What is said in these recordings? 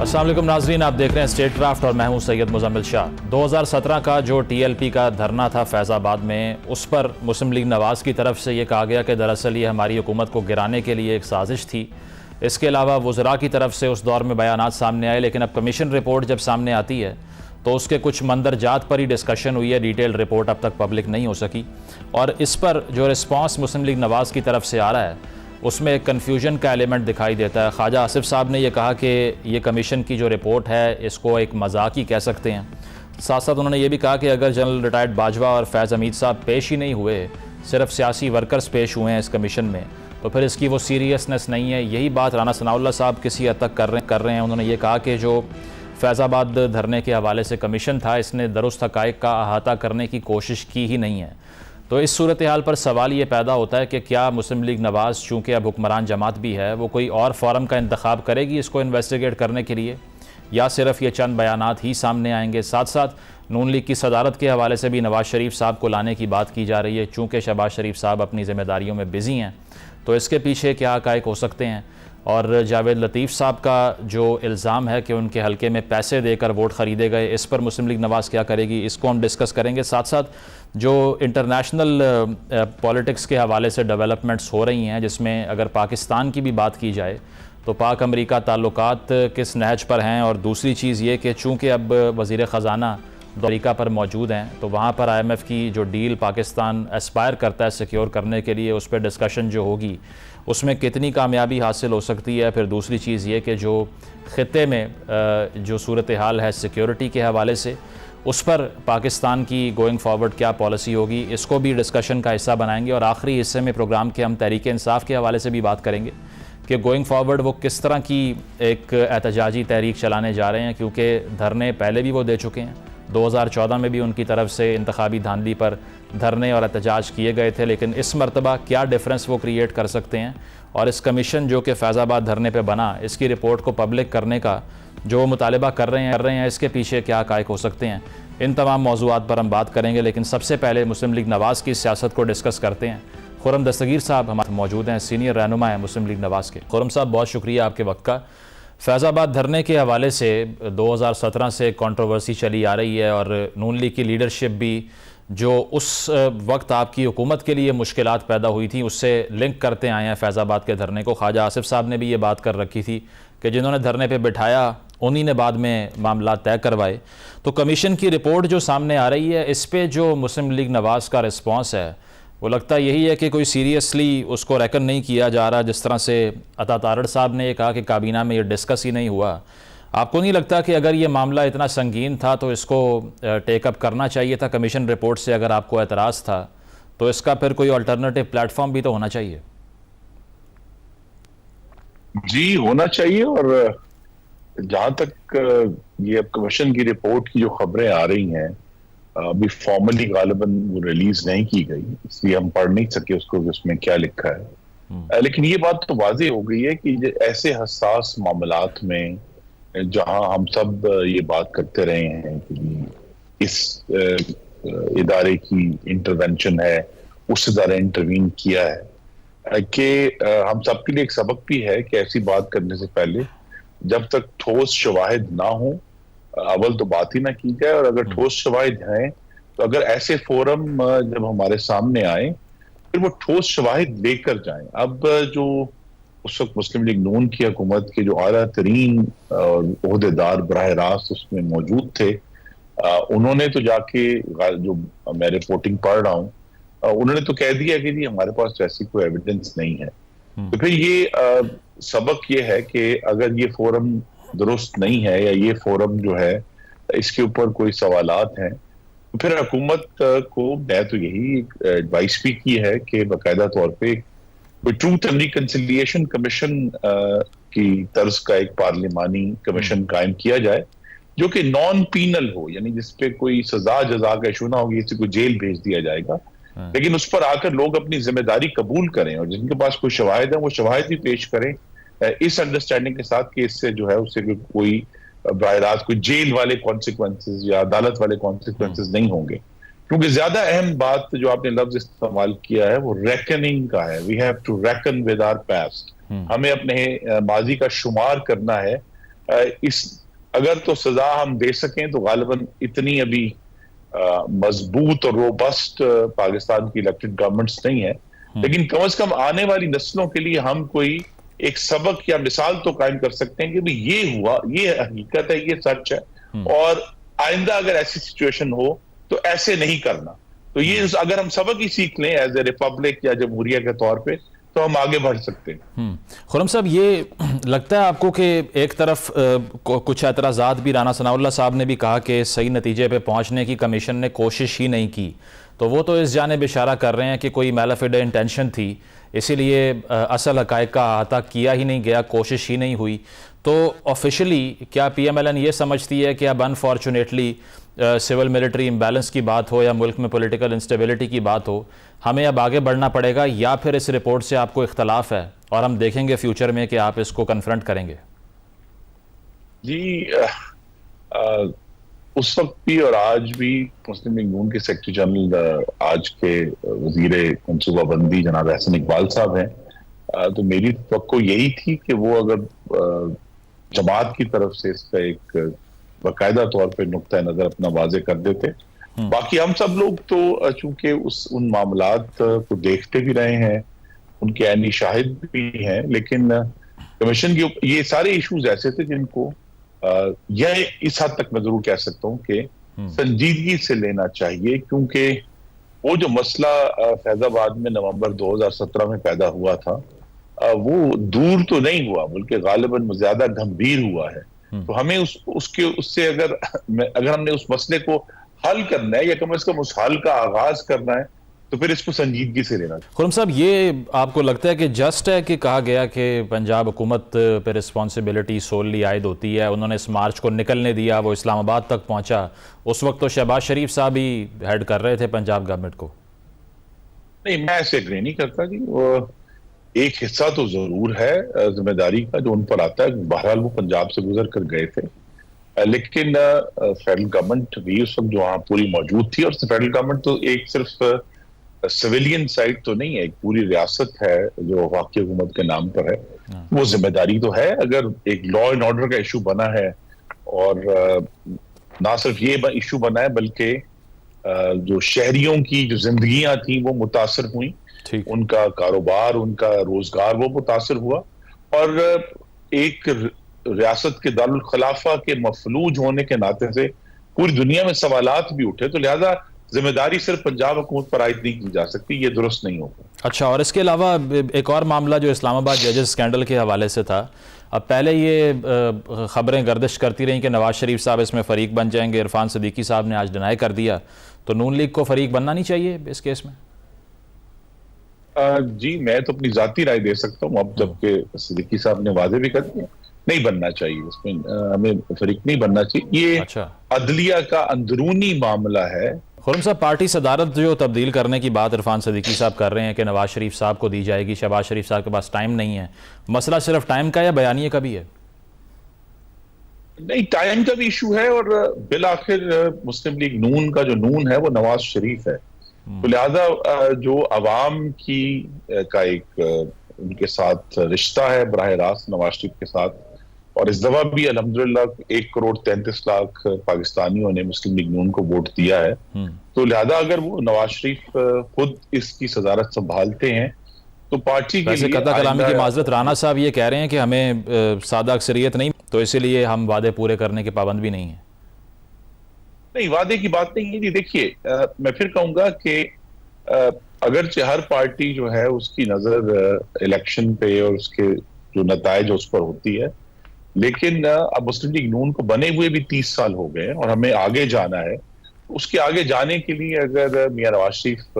السلام علیکم ناظرین، آپ دیکھ رہے ہیں اسٹیٹ کرافٹ اور میں ہوں سید مزمل شاہ۔ 2017 کا جو ٹی ایل پی کا دھرنا تھا فیض آباد میں، اس پر مسلم لیگ نواز کی طرف سے یہ کہا گیا کہ دراصل یہ ہماری حکومت کو گرانے کے لیے ایک سازش تھی۔ اس کے علاوہ وزراء کی طرف سے اس دور میں بیانات سامنے آئے، لیکن اب کمیشن رپورٹ جب سامنے آتی ہے تو اس کے کچھ مندرجات پر ہی ڈسکشن ہوئی ہے، ڈیٹیل رپورٹ اب تک پبلک نہیں ہو سکی، اور اس پر جو رسپانس مسلم لیگ نواز کی طرف سے آ رہا ہے اس میں ایک کنفیوژن کا ایلیمنٹ دکھائی دیتا ہے۔ خواجہ آصف صاحب نے یہ کہا کہ یہ کمیشن کی جو رپورٹ ہے اس کو ایک مذاق ہی کہہ سکتے ہیں۔ ساتھ ساتھ انہوں نے یہ بھی کہا کہ اگر جنرل ریٹائرڈ باجوہ اور فیض حمید صاحب پیش ہی نہیں ہوئے، صرف سیاسی ورکرز پیش ہوئے ہیں اس کمیشن میں، تو پھر اس کی وہ سیریسنس نہیں ہے۔ یہی بات رانا ثناء اللہ صاحب کسی حد تک کر رہے ہیں۔ انہوں نے یہ کہا کہ جو فیض آباد دھرنے کے حوالے سے کمیشن تھا، اس نے درست حقائق کا احاطہ کرنے کی کوشش کی ہی نہیں ہے۔ تو اس صورتحال پر سوال یہ پیدا ہوتا ہے کہ کیا مسلم لیگ نواز، چونکہ اب حکمران جماعت بھی ہے، وہ کوئی اور فورم کا انتخاب کرے گی اس کو انویسٹیگیٹ کرنے کے لیے، یا صرف یہ چند بیانات ہی سامنے آئیں گے؟ ساتھ ساتھ نون لیگ کی صدارت کے حوالے سے بھی نواز شریف صاحب کو لانے کی بات کی جا رہی ہے، چونکہ شہباز شریف صاحب اپنی ذمہ داریوں میں بزی ہیں، تو اس کے پیچھے کیا حقائق ہو سکتے ہیں؟ اور جاوید لطیف صاحب کا جو الزام ہے کہ ان کے حلقے میں پیسے دے کر ووٹ خریدے گئے، اس پر مسلم لیگ نواز کیا کرے گی، اس کو ہم ڈسکس کریں گے۔ ساتھ ساتھ جو انٹرنیشنل پولیٹکس کے حوالے سے ڈیولپمنٹس ہو رہی ہیں، جس میں اگر پاکستان کی بھی بات کی جائے تو پاک امریکہ تعلقات کس نہج پر ہیں، اور دوسری چیز یہ کہ چونکہ اب وزیر خزانہ امریکہ پر موجود ہیں تو وہاں پر آئی ایم ایف کی جو ڈیل پاکستان اسپائر کرتا ہے سیکیور کرنے کے لیے، اس پہ ڈسکشن جو ہوگی اس میں کتنی کامیابی حاصل ہو سکتی ہے۔ پھر دوسری چیز یہ کہ جو خطے میں جو صورتحال ہے سیکیورٹی کے حوالے سے، اس پر پاکستان کی گوئنگ فارورڈ کیا پالیسی ہوگی، اس کو بھی ڈسکشن کا حصہ بنائیں گے۔ اور آخری حصے میں پروگرام کے ہم تحریک انصاف کے حوالے سے بھی بات کریں گے کہ گوئنگ فارورڈ وہ کس طرح کی ایک احتجاجی تحریک چلانے جا رہے ہیں، کیونکہ دھرنے پہلے بھی وہ دے چکے ہیں۔ 2014 میں بھی ان کی طرف سے انتخابی دھاندلی پر دھرنے اور احتجاج کیے گئے تھے، لیکن اس مرتبہ کیا ڈیفرنس وہ کریٹ کر سکتے ہیں، اور اس کمیشن جو کہ فیض آباد دھرنے پہ بنا، اس کی رپورٹ کو پبلک کرنے کا جو مطالبہ کر رہے ہیں اس کے پیچھے کیا حقائق ہو سکتے ہیں، ان تمام موضوعات پر ہم بات کریں گے۔ لیکن سب سے پہلے مسلم لیگ نواز کی سیاست کو ڈسکس کرتے ہیں۔ خرم دستگیر صاحب ہمارے موجود ہیں، سینئر رہنما ہیں مسلم لیگ نواز کے۔ خرم صاحب بہت شکریہ آپ کے وقت کا۔ فیض آباد دھرنے کے حوالے سے 2017 سے کنٹروورسی چلی آ رہی ہے، اور نون لیگ کی لیڈرشپ بھی جو اس وقت آپ کی حکومت کے لیے مشکلات پیدا ہوئی تھیں اس سے لنک کرتے آئے ہیں فیض آباد کے دھرنے کو۔ خواجہ آصف صاحب نے بھی یہ بات کر رکھی تھی کہ جنہوں نے دھرنے پہ بٹھایا انہی نے بعد میں معاملات طے کروائے۔ تو کمیشن کی رپورٹ جو سامنے آ رہی ہے، اس پہ جو مسلم لیگ نواز کا رسپانس ہے وہ لگتا یہی ہے کہ کوئی سیریسلی اس کو ریکن نہیں کیا جا رہا، جس طرح سے عطا تارڑ صاحب نے یہ کہا کہ کابینہ میں یہ ڈسکس ہی نہیں ہوا۔ آپ کو نہیں لگتا کہ اگر یہ معاملہ اتنا سنگین تھا تو اس کو ٹیک اپ کرنا چاہیے تھا کمیشن رپورٹ سے؟ اگر آپ کو اعتراض تھا تو اس کا پھر کوئی الٹرنیٹو پلیٹ فارم بھی تو ہونا چاہیے۔ جی ہونا چاہیے، اور جہاں تک یہ اب کمیشن کی رپورٹ کی جو خبریں آ رہی ہیں، ابھی فارملی غالباً وہ ریلیز نہیں کی گئی، اس لیے ہم پڑھ نہیں سکے اس کو کہ اس میں کیا لکھا ہے، لیکن یہ بات تو واضح ہو گئی ہے کہ ایسے حساس معاملات میں جہاں ہم سب یہ بات کرتے رہے ہیں کہ اس ادارے کی انٹرونشن ہے، اس ادارے انٹروین کیا ہے، کہ ہم سب کے لیے ایک سبق بھی ہے کہ ایسی بات کرنے سے پہلے جب تک ٹھوس شواہد نہ ہوں اول تو بات ہی نہ کی جائے، اور اگر ٹھوس شواہد ہیں تو اگر ایسے فورم جب ہمارے سامنے آئیں پھر وہ ٹھوس شواہد لے کر جائیں۔ اب جو اس وقت مسلم لیگ نون کی حکومت کے جو اعلیٰ ترین عہدیدار براہ راست اس میں موجود تھے، انہوں نے تو جا کے، جو میں رپورٹنگ پڑھ رہا ہوں، انہوں نے تو کہہ دیا کہ جی ہمارے پاس ایسی کوئی ایویڈنس نہیں ہے۔ تو پھر یہ سبق یہ ہے کہ اگر یہ فورم درست نہیں ہے، یا یہ فورم جو ہے اس کے اوپر کوئی سوالات ہیں، تو پھر حکومت کو میں تو یہی ایڈوائس بھی کی ہے کہ باقاعدہ طور پہ کوئی ٹروتھ اینڈ ریکنسیلیشن کمیشن کی طرز کا ایک پارلیمانی کمیشن قائم کیا جائے جو کہ نان پینل ہو، یعنی جس پہ کوئی سزا جزا کا ایشو نہ ہوگی، کسی کو جیل بھیج دیا جائے گا، لیکن اس پر آ کر لوگ اپنی ذمہ داری قبول کریں، اور جن کے پاس کوئی شواہد ہیں وہ شواہد بھی پیش کریں، اس انڈرسٹینڈنگ کے ساتھ کہ اس سے جو ہے اس سے کوئی براہ راست کوئی جیل والے کانسیکوینسز یا عدالت والے کانسیکوینسز نہیں ہوں گے۔ کیونکہ زیادہ اہم بات جو آپ نے لفظ استعمال کیا ہے وہ ریکننگ کا ہے۔ We have to reckon with our past, ہمیں اپنے ماضی کا شمار کرنا ہے، اس اگر تو سزا ہم دے سکیں تو غالباً اتنی ابھی مضبوط اور روبسٹ پاکستان کی الیکٹڈ گورنمنٹس نہیں ہے، لیکن کم از کم آنے والی نسلوں کے لیے ہم کوئی ایک سبق یا مثال تو قائم کر سکتے ہیں کہ یہ ہوا، یہ حقیقت ہے، یہ سچ ہے، اور آئندہ اگر ایسی سچویشن ہو تو ایسے نہیں کرنا. تو یہ اگر ہم سبق ہی سیکھ لیں ایز اے ریپبلک یا جمہوریہ کے طور پہ تو ہم آگے بڑھ سکتے ہیں. خرم صاحب، یہ لگتا ہے آپ کو کہ ایک طرف کچھ اعتراضات بھی رانا ثناء اللہ صاحب نے بھی کہا کہ صحیح نتیجے پہ پہنچنے کی کمیشن نے کوشش ہی نہیں کی، تو وہ تو اس جانب اشارہ کر رہے ہیں کہ کوئی میلافیڈے انٹینشن تھی، اسی لیے اصل حقائق کا احاطہ کیا ہی نہیں گیا، کوشش ہی نہیں ہوئی. تو آفیشلی کیا پی ایم ایل این یہ سمجھتی ہے کہ اب انفارچونیٹلی سول ملٹری امبیلنس کی بات ہو یا ملک میں پولیٹیکل انسٹیبلٹی کی بات ہو، ہمیں اب آگے بڑھنا پڑے گا، یا پھر اس رپورٹ سے آپ کو اختلاف ہے اور ہم دیکھیں گے فیوچر میں کہ آپ اس کو کنفرنٹ کریں گے؟ جی، اس وقت بھی اور آج بھی مسلم لیگ نون کے سیکرٹری جنرل آج کے وزیر منصوبہ بندی جناب احسن اقبال صاحب ہیں، تو میری توقع یہی تھی کہ وہ اگر جماعت کی طرف سے اس کا ایک باقاعدہ طور پہ نقطہ نظر اپنا واضح کر دیتے. باقی ہم سب لوگ تو چونکہ ان معاملات کو دیکھتے بھی رہے ہیں، ان کے عینی شاہد بھی ہیں، لیکن کمیشن کی یہ سارے ایشوز ایسے تھے جن کو یہ اس حد تک میں ضرور کہہ سکتا ہوں کہ سنجیدگی سے لینا چاہیے، کیونکہ وہ جو مسئلہ فیض آباد میں نومبر 2017 میں پیدا ہوا تھا وہ دور تو نہیں ہوا بلکہ غالباً زیادہ گھمبیر ہوا ہے. تو ہمیں اس سے اگر ہم نے اس مسئلے کو حل کرنا ہے یا کم از کم اس حل کا آغاز کرنا ہے تو پھر اس کو سنجیدگی سے لینا چاہیے. خرم صاحب، یہ آپ کو لگتا ہے کہ جسٹ ہے کہ کہا گیا کہ پنجاب حکومت پہ رسپانسبلٹی سوللی عائد ہوتی ہے، انہوں نے اس مارچ کو نکلنے دیا، وہ اسلام آباد تک پہنچا، اس وقت تو شہباز شریف صاحب ہی ہیڈ کر رہے تھے پنجاب گورنمنٹ کو؟ نہیں، میں ایسے اگری نہیں کرتا کہ ایک حصہ تو ضرور ہے ذمہ داری کا جو ان پر آتا ہے. بہرحال وہ پنجاب سے گزر کر گئے تھے، لیکن فیڈرل گورنمنٹ بھی اس وقت جو وہاں پوری موجود تھی، اور فیڈرل گورنمنٹ تو ایک صرف سویلین سائٹ تو نہیں ہے، ایک پوری ریاست ہے جو وفاقی حکومت کے نام پر ہے. وہ ذمہ داری تو ہے. اگر ایک لا اینڈ آرڈر کا ایشو بنا ہے اور نہ صرف یہ ایشو بنا ہے بلکہ جو شہریوں کی جو زندگیاں تھیں وہ متاثر ہوئیں، ان کا کاروبار، ان کا روزگار وہ متاثر ہوا، اور ایک ریاست کے دارالخلافہ کے مفلوج ہونے کے ناطے سے پوری دنیا میں سوالات بھی اٹھے. تو لہذا ذمہ داری صرف پنجاب حکومت پر عائد نہیں کی جا سکتی، یہ درست نہیں ہوگا. اچھا، اور اس کے علاوہ ایک اور معاملہ جو اسلام آباد ججز اسکینڈل کے حوالے سے تھا، اب پہلے یہ خبریں گردش کرتی رہیں کہ نواز شریف صاحب اس میں فریق بن جائیں گے، عرفان صدیقی صاحب نے آج ڈینائی کر دیا، تو نون لیگ کو فریق بننا نہیں چاہیے اس کیس میں؟ جی، میں تو اپنی ذاتی رائے دے سکتا ہوں، اب جبکہ صدیقی صاحب نے واضح بھی کر دیا نہیں بننا چاہیے، اس میں ہمیں فریق نہیں بننا چاہیے. یہ عدلیہ کا اندرونی معاملہ ہے. خرم صاحب، پارٹی صدارت جو تبدیل کرنے کی بات عرفان صدیقی صاحب کر رہے ہیں کہ نواز شریف صاحب کو دی جائے گی، شہباز شریف صاحب کے پاس ٹائم نہیں ہے، مسئلہ صرف ٹائم کا یا بیانیے کا بھی ہے؟ نہیں، ٹائم کا بھی ایشو ہے، اور بالآخر مسلم لیگ نون کا جو نون ہے وہ نواز شریف ہے. تو لہذا جو عوام کا ایک ان کے ساتھ رشتہ ہے براہ راست نواز شریف کے ساتھ، اور اس دفعہ بھی الحمدللہ 1.33 کروڑ پاکستانیوں نے مسلم لیگ نون کو ووٹ دیا ہے. تو لہذا اگر وہ نواز شریف خود اس کی صدارت سنبھالتے ہیں تو پارٹی کے لیے قطع کلامی کی معذرت، رانا صاحب یہ کہہ رہے ہیں کہ ہمیں سادہ اکثریت نہیں، تو اسی لیے ہم وعدے پورے کرنے کے پابند بھی نہیں ہیں. نہیں، وعدے کی بات نہیں ہے. دیکھیے، میں پھر کہوں گا کہ اگرچہ ہر پارٹی جو ہے اس کی نظر الیکشن پہ اور اس کے جو نتائج اس پر ہوتی ہے، لیکن اب مسلم لیگ نون کو بنے ہوئے بھی 30 سال ہو گئے اور ہمیں آگے جانا ہے. اس کے آگے جانے کے لیے اگر میاں نواز شریف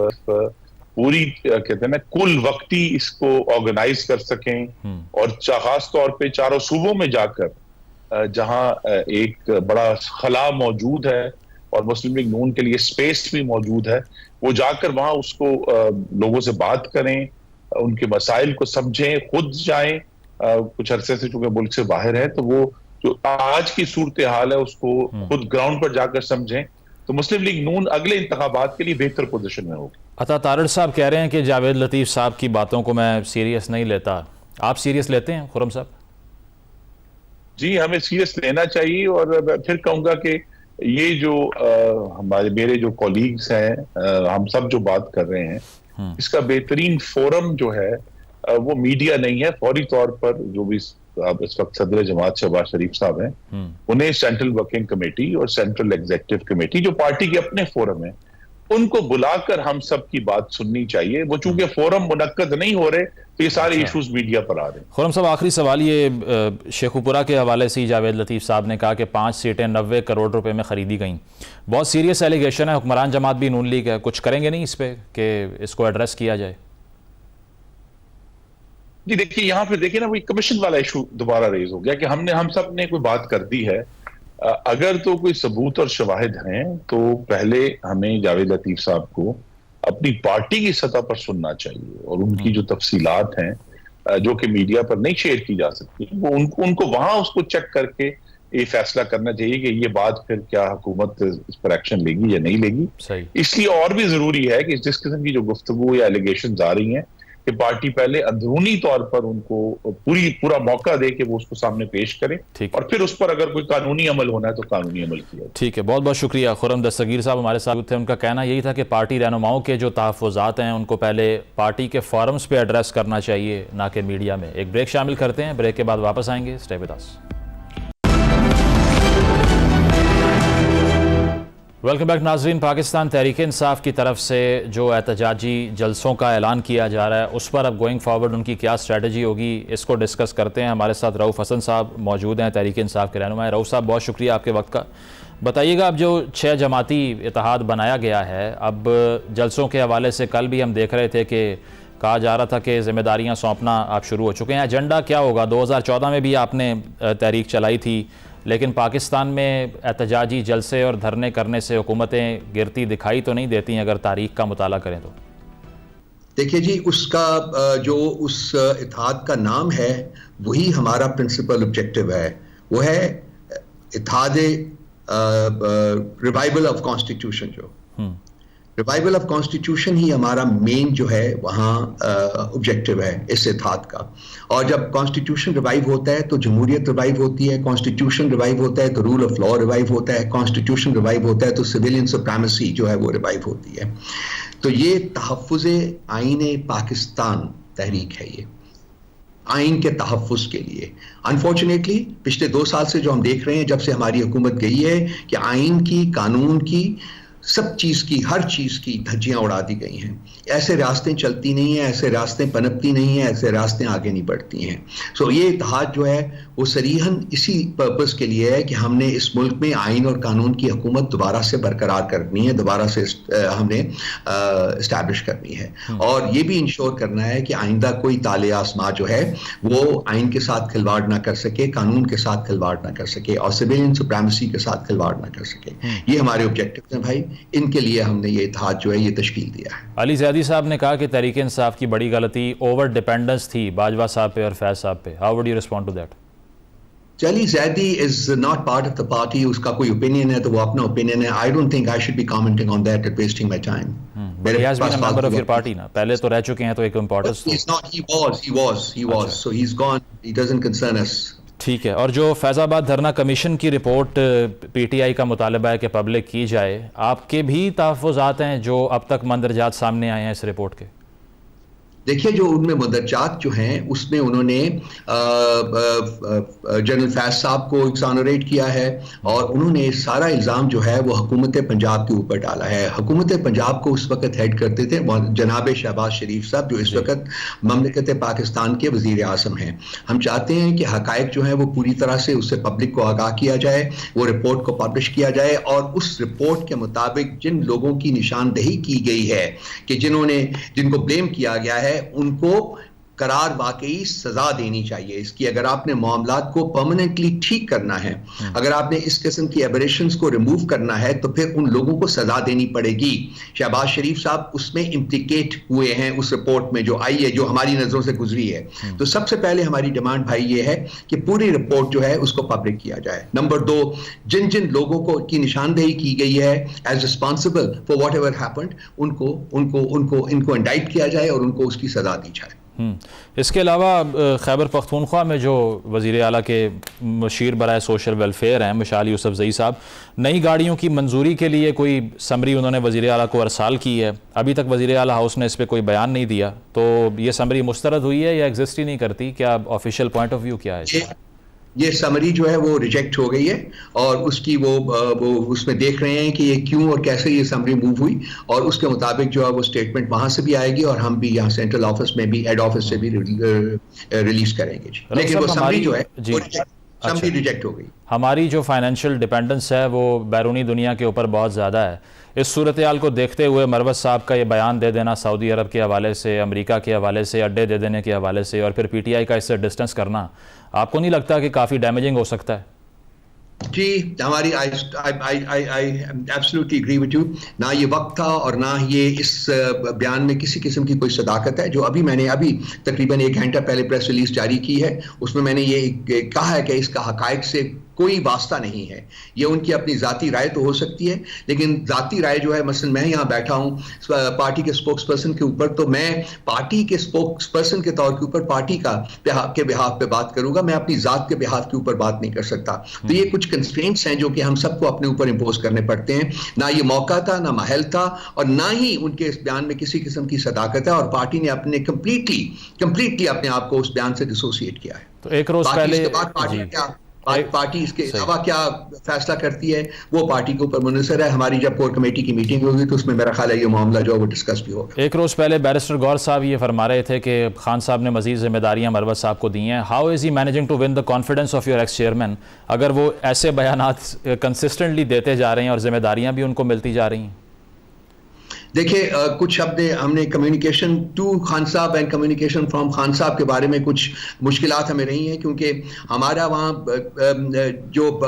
پوری کہتے ہیں نا کل وقتی اس کو آرگنائز کر سکیں، اور خاص طور پہ چاروں صوبوں میں جا کر جہاں ایک بڑا خلا موجود ہے اور مسلم لیگ نون کے لیے سپیس بھی موجود ہے، وہ جا کر وہاں اس کو لوگوں سے بات کریں، ان کے مسائل کو سمجھیں، خود جائیں. کچھ عرصے سے چونکہ ملک سے باہر ہے تو وہ جو آج کی صورتحال ہے اس کو خود گراؤنڈ پر جا کر سمجھیں، تو مسلم لیگ نون اگلے انتخابات کے لیے بہتر پوزیشن میں ہوگی. عطا تارڑ صاحب کہہ رہے ہیں کہ جاوید لطیف صاحب کی باتوں کو میں سیریس نہیں لیتا، آپ سیریس لیتے ہیں خرم صاحب؟ جی ہمیں سیریس لینا چاہیے، اور میں پھر کہوں گا کہ یہ جو میرے جو کولیگز ہیں، ہم سب جو بات کر رہے ہیں، اس کا بہترین فورم جو ہے وہ میڈیا نہیں ہے. فوری طور پر جو بھی اس وقت صدر جماعت شہباز شریف صاحب ہیں، انہیں سینٹرل ورکنگ کمیٹی اور سینٹرل ایگزیکٹو کمیٹی جو پارٹی کے اپنے فورم ہیں، ان کو بلا کر ہم سب کی بات سننی چاہیے. وہ چونکہ فورم منعقد نہیں ہو رہے تو یہ سارے ایشوز میڈیا پر آ رہے ہیں. خرم صاحب، آخری سوال یہ شیخوپورہ کے حوالے سے جاوید لطیف صاحب نے کہا کہ 5 سیٹیں 90 کروڑ روپے میں خریدی گئیں. بہت سیریس ایلیگیشن ہے، حکمران جماعت بھی نون لیگ ہے، کچھ کریں گے نہیں اس پہ کہ اس کو ایڈریس کیا جائے؟ جی دیکھیے، یہاں پہ دیکھیں نا، وہی کمیشن والا ایشو دوبارہ ریز ہو گیا کہ ہم سب نے کوئی بات کر دی ہے. اگر تو کوئی ثبوت اور شواہد ہیں تو پہلے ہمیں جاوید لطیف صاحب کو اپنی پارٹی کی سطح پر سننا چاہیے، اور ان کی جو تفصیلات ہیں جو کہ میڈیا پر نہیں شیئر کی جا سکتی، وہ ان کو وہاں اس کو چیک کر کے یہ فیصلہ کرنا چاہیے کہ یہ بات پھر کیا حکومت اس پر ایکشن لے گی یا نہیں لے گی. اس لیے اور بھی ضروری ہے کہ جس قسم کی جو گفتگو یا ایلیگیشنز آ رہی ہیں کہ پارٹی پہلے اندرونی طور پر ان کو پورا موقع دے کہ وہ اس کو سامنے پیش کریں، اور پھر اس پر اگر کوئی قانونی عمل ہونا ہے تو قانونی عمل کیا. ٹھیک ہے، بہت بہت شکریہ. خرم دستگیر صاحب ہمارے ساتھ تھے. ان کا کہنا یہی تھا کہ پارٹی رہنماؤں کے جو تحفظات ہیں ان کو پہلے پارٹی کے فورمز پہ ایڈریس کرنا چاہیے، نہ کہ میڈیا میں. ایک بریک شامل کرتے ہیں، بریک کے بعد واپس آئیں گے. Stay with us. Welcome back ناظرین. پاکستان تحریک انصاف کی طرف سے جو احتجاجی جلسوں کا اعلان کیا جا رہا ہے اس پر اب گوئنگ فارورڈ ان کی کیا اسٹریٹجی ہوگی، اس کو ڈسکس کرتے ہیں. ہمارے ساتھ رؤف حسن صاحب موجود ہیں، تحریک انصاف کے رہنما. رؤف صاحب بہت شکریہ آپ کے وقت کا. بتائیے گا، اب جو 6 جماعتی اتحاد بنایا گیا ہے، اب جلسوں کے حوالے سے کل بھی ہم دیکھ رہے تھے کہ کہا جا رہا تھا کہ ذمہ داریاں سونپنا آپ شروع ہو چکے ہیں. ایجنڈا کیا ہوگا؟ 2014 میں بھی آپ نے تحریک چلائی تھی، لیکن پاکستان میں احتجاجی جلسے اور دھرنے کرنے سے حکومتیں گرتی دکھائی تو نہیں دیتی ہیں اگر تاریخ کا مطالعہ کریں تو. دیکھیے جی، اس کا جو اس اتحاد کا نام ہے وہی ہمارا پرنسپل آبجیکٹیو ہے. وہ ہے اتحاد ریوائول آف کانسٹیٹیوشن. جو ریوائول آف کانسٹیٹیوشن ہی ہمارا مین جو ہے وہاں آبجیکٹیو ہے اس اتحاد کا. اور جب کانسٹیٹیوشن ریوائیو ہوتا ہے تو جمہوریت ریوائیو ہوتی ہے، کانسٹیٹیوشن ریوائیو ہوتا ہے تو رول آف لا ریوائیو ہوتا ہے، کانسٹیٹیوشن ریوائیو ہوتا ہے تو سویلین سپریمیسی جو ہے وہ ریوائیو ہوتی ہے. تو یہ تحفظ آئین پاکستان تحریک ہے، یہ آئین کے تحفظ کے لیے. انفارچونیٹلی پچھلے 2 سال سے جو ہم دیکھ رہے ہیں جب سے ہماری حکومت گئی ہے کہ آئین کی، قانون کی، سب چیز کی، ہر چیز کی دھجیاں اڑا دی گئی ہیں. ایسے راستیں چلتی نہیں ہیں، ایسے راستیں پنپتی نہیں ہیں، ایسے راستیں آگے نہیں بڑھتی ہیں. سو یہ اتحاد جو ہے وہ صریحاً اسی پرپس کے لیے ہے کہ ہم نے اس ملک میں آئین اور قانون کی حکومت دوبارہ سے برقرار کرنی ہے، دوبارہ سے ہم نے اسٹیبلش کرنی ہے، اور یہ بھی انشور کرنا ہے کہ آئندہ کوئی تالے آسماں جو ہے وہ آئین کے ساتھ کھلواڑ نہ کر سکے، قانون کے ساتھ کھلواڑ نہ کر سکے، اور سویلین سپریمیسی کے ساتھ کھلواڑ نہ کر سکے. یہ ہمارے آبجیکٹیو ہیں بھائی، ان کے لیے ہم نے یہ اتحاد جو ہے یہ تشکیل دیا ہے. علی زیدی صاحب نے کہا کہ تحریک انصاف کی بڑی غلطی اوور ڈیپینڈنس تھی باجوہ صاحب پہ اور فیض صاحب پہ. How would you respond to that? Ali Zaidi is not part of the party. اس کا کوئی اوپینین ہے تو وہ اپنا اوپینین ہے. I don't think I should be commenting on that and wasting my time. He has been a member of your party نا، پہلے تو رہ چکے ہیں تو ایک importance. He was. So he's gone. He doesn't concern us. ٹھیک ہے. اور جو فیض آباد دھرنا کمیشن کی رپورٹ پی ٹی آئی کا مطالبہ ہے کہ پبلک کی جائے، آپ کے بھی تحفظات ہیں جو اب تک مندرجات سامنے آئے ہیں اس رپورٹ کے؟ دیکھیے، جو ان میں مندرجات جو ہیں اس میں انہوں نے جنرل فیض صاحب کو ایکسانوریٹ کیا ہے، اور انہوں نے سارا الزام جو ہے وہ حکومت پنجاب کے اوپر ڈالا ہے. حکومت پنجاب کو اس وقت ہیڈ کرتے تھے جناب شہباز شریف صاحب، جو اس وقت مملکت پاکستان کے وزیر اعظم ہیں. ہم چاہتے ہیں کہ حقائق جو ہیں وہ پوری طرح سے اس سے پبلک کو آگاہ کیا جائے، وہ رپورٹ کو پبلش کیا جائے، اور اس رپورٹ کے مطابق جن لوگوں کی نشاندہی کی گئی ہے کہ جن کو بلیم کیا گیا ہے ان کو قرار واقعی سزا دینی چاہیے. اس کی اگر آپ نے معاملات کو پرماننٹلی ٹھیک کرنا ہے، اگر آپ نے اس قسم کی ایبریشنز کو ریموو کرنا ہے تو پھر ان لوگوں کو سزا دینی پڑے گی. شہباز شریف صاحب اس میں امپلیکیٹ ہوئے ہیں اس رپورٹ میں جو آئی ہے، جو ہماری نظروں سے گزری ہے. تو سب سے پہلے ہماری ڈیمانڈ بھائی یہ ہے کہ پوری رپورٹ جو ہے اس کو پبلک کیا جائے. نمبر 2، جن لوگوں کو کی نشاندہی کی گئی ہے as responsible for whatever happened, ان کو انڈائٹ کیا جائے اور ان کو اس کی سزا دی جائے. اس کے علاوہ خیبر پختونخوا میں جو وزیر اعلیٰ کے مشیر برائے سوشل ویلفیئر ہیں مشعل یوسفزئی صاحب، نئی گاڑیوں کی منظوری کے لیے کوئی سمری انہوں نے وزیر اعلیٰ کو ارسال کی ہے. ابھی تک وزیر اعلیٰ ہاؤس نے اس پہ کوئی بیان نہیں دیا، تو یہ سمری مسترد ہوئی ہے یا ایگزسٹ ہی نہیں کرتی؟ کیا آفیشیل پوائنٹ آف ویو کیا ہے؟ یہ سمری جو ہے وہ ریجیکٹ ہو گئی ہے، اور اس کی وہ اس میں دیکھ رہے ہیں کہ یہ کیوں اور کیسے یہ سمری موو ہوئی، اور اس کے مطابق جو ہے وہ اسٹیٹمنٹ وہاں سے بھی آئے گی اور ہم بھی یہاں سینٹرل آفس میں بھی ہیڈ آفس سے بھی ریلیز کریں گے. لیکن وہ سمری جو ہے سمری ریجیکٹ ہو گئی. ہماری جو فائنینشیل ڈیپینڈنس ہے وہ بیرونی دنیا کے اوپر بہت زیادہ ہے. اس صورتحال کو دیکھتے ہوئے مروت صاحب کا یہ بیان دے دینا سعودی عرب کے حوالے سے، امریکہ کے حوالے سے، اڈے دے دینے کے حوالے سے، اور پھر پی ٹی آئی کا اس سے ڈسٹنس کرنا، آپ کو نہیں لگتا کہ کافی ڈیمیجنگ ہو سکتا ہے؟ جی ہماری ایبسلیوٹلی ایگری وتھ یو. نہ یہ وقت تھا اور نہ یہ اس بیان میں کسی قسم کی کوئی صداقت ہے. جو میں نے ابھی تقریباً 1 گھنٹہ پہلے پریس ریلیز جاری کی ہے، اس میں نے یہ کہا ہے کہ اس کا حقائق سے کوئی واسطہ نہیں ہے. یہ ان کی اپنی ذاتی رائے تو ہو سکتی ہے، لیکن ذاتی رائے جو ہے، مثلا میں یہاں بیٹھا ہوں پارٹی کے اسپوکس پرسن کے اوپر، تو میں پارٹی کے اسپوکس پرسن کے طور کے اوپر پارٹی کے بہاف پہ بات کروں گا، میں اپنی ذات کے بہاف کے اوپر بات نہیں کر سکتا. تو یہ کچھ کنسٹرینٹس ہیں جو کہ ہم سب کو اپنے اوپر امپوز کرنے پڑتے ہیں. نہ یہ موقع تھا، نہ محل تھا، اور نہ ہی ان کے اس بیان میں کسی قسم کی صداقت ہے، اور پارٹی نے اپنے کمپلیٹلی اپنے آپ کو اس بیان سے ڈسوسیٹ کیا ہے. تو ایک روز پہلے پارٹی اس کے علاوہ کیا فیصلہ کرتی ہے وہ پارٹی کے اوپر منحصر ہے. ہماری جب کور کمیٹی کی میٹنگ ہوگی تو اس میں میرا خیال ہے یہ معاملہ جو ہے وہ ڈسکس بھی ہوگا. ایک روز پہلے بیرسٹر گور صاحب یہ فرما رہے تھے کہ خان صاحب نے مزید ذمہ داریاں مروت صاحب کو دی ہیں. How is he managing to win the confidence of your ex chairman, اگر وہ ایسے بیانات کنسسٹنٹلی دیتے جا رہے ہیں اور ذمہ داریاں بھی ان کو ملتی جا رہی ہیں؟ دیکھیں کچھ شبد ہم نے کمیونیکیشن ٹو خان صاحب اینڈ کمیونیکیشن فرام خان صاحب کے بارے میں کچھ مشکلات ہمیں رہی ہیں، کیونکہ ہمارا وہاں جو